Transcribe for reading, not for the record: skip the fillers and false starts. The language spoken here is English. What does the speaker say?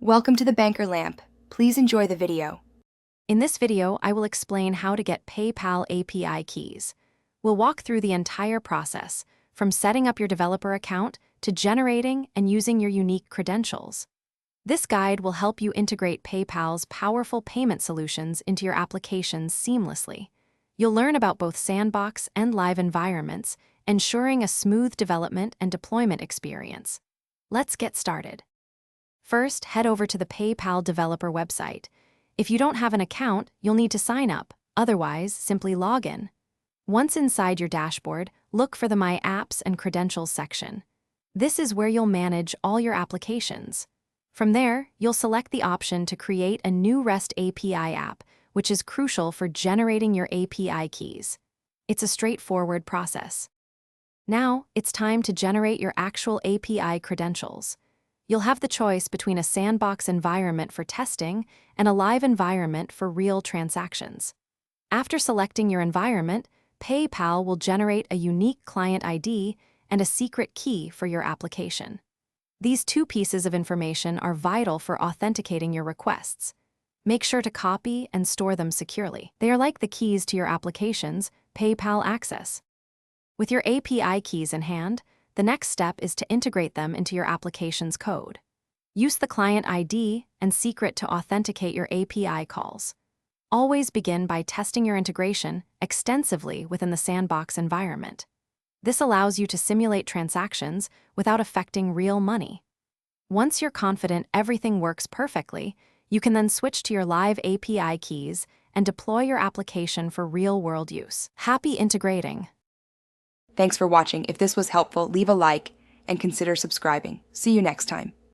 Welcome to the Banker Lamp. Please enjoy the video. In this video, I will explain how to get PayPal API keys. We'll walk through the entire process, from setting up your developer account to generating and using your unique credentials. This guide will help you integrate PayPal's powerful payment solutions into your applications seamlessly. You'll learn about both sandbox and live environments, ensuring a smooth development and deployment experience. Let's get started. First, head over to the PayPal developer website. If you don't have an account, you'll need to sign up. Otherwise, simply log in. Once inside your dashboard, look for the My Apps and Credentials section. This is where you'll manage all your applications. From there, you'll select the option to create a new REST API app, which is crucial for generating your API keys. It's a straightforward process. Now, it's time to generate your actual API credentials. You'll have the choice between a sandbox environment for testing and a live environment for real transactions. After selecting your environment, PayPal will generate a unique client ID and a secret key for your application. These two pieces of information are vital for authenticating your requests. Make sure to copy and store them securely. They are like the keys to your application's PayPal access. With your API keys in hand, the next step is to integrate them into your application's code. Use the client ID and secret to authenticate your API calls. Always begin by testing your integration extensively within the sandbox environment. This allows you to simulate transactions without affecting real money. Once you're confident everything works perfectly, you can then switch to your live API keys and deploy your application for real-world use. Happy integrating! Thanks for watching. If this was helpful, leave a like and consider subscribing. See you next time.